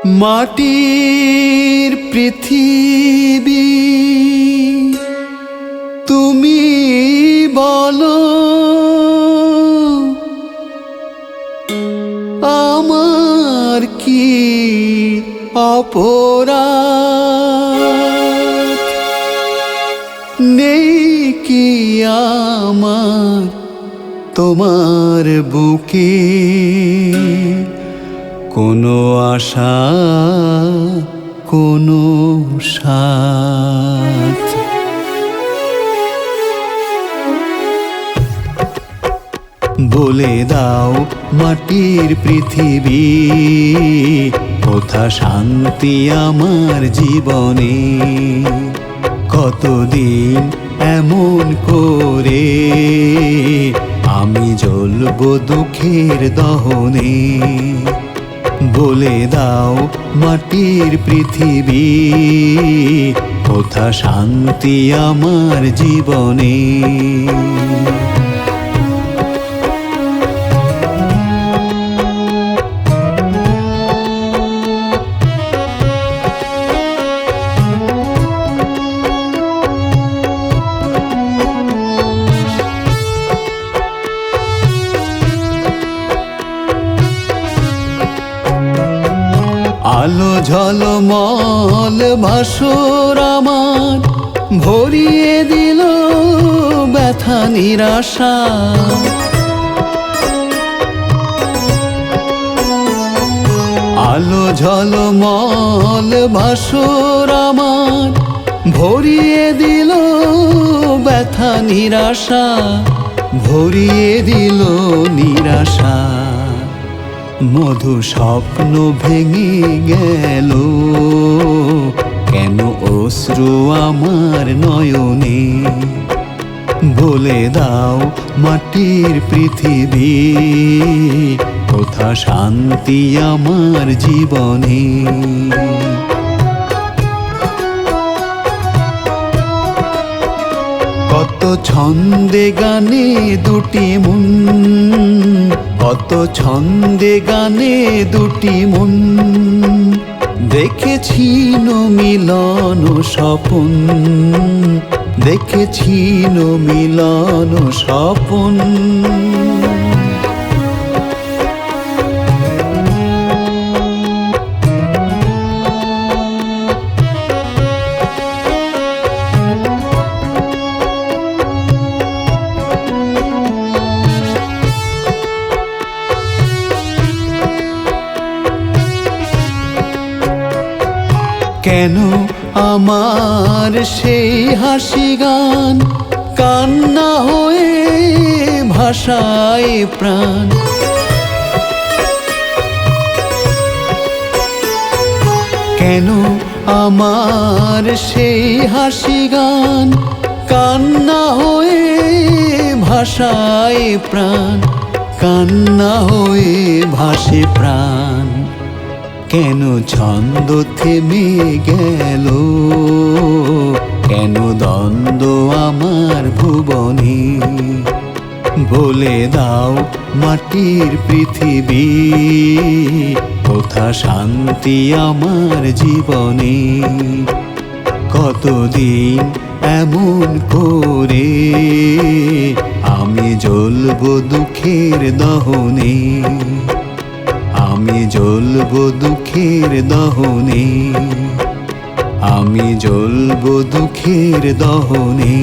মাটির পৃথিবী তুমি বলো আমার কি অপরাধ, নেই কি আমার তোমার বুকে কোনো আশা, কোনো সাথ। বলে দাও মাটির পৃথিবী, কোথা শান্তি আমার জীবনে? কতদিন এমন করে আমি জ্বলবো দুঃখের দহনে? বলে দাও মাটির পৃথিবী, কোথা শান্তি আমার জীবনে? আলো ঝলমল ভাসর আমার ভরিয়ে দিল ব্যথা নিরাশা। আলো ঝলমল ভাসর আমার ভরিয়ে দিল ব্যথা নিরাশা, ভরিয়ে দিল নিরাশা। মধু স্বপ্ন ভেঙে গেল, কেন অশ্রু আমার নয়নে? বলে দাও মাটির পৃথিবী, কোথা শান্তি আমার জীবনে? কত ছন্দে গানে দুটি মন, কত ছন্দে গানে দুটি মন, দেখেছি মিলন স্বপন, দেখেছি মিলন স্বপন। কেন আমার সেই হাসি গান কান্না হয়ে ভাষায় প্রাণ? কেন আমার সেই হাসি গান কান্না হয়ে ভাষায় প্রাণ, কান্না হয়ে ভাসে প্রাণ? কেন ছন্দ থেমে গেল, কেন দ্বন্দ্ব আমার ভুবনে? বলে দাও মাটির পৃথিবী, কোথা শান্তি আমার জীবনে? কতদিন এমন করে আমি জ্বলবো দুঃখের দহনে? আমি জ্বলবো দুঃখের দহনে, আমি জ্বলবো দুঃখের দহনে।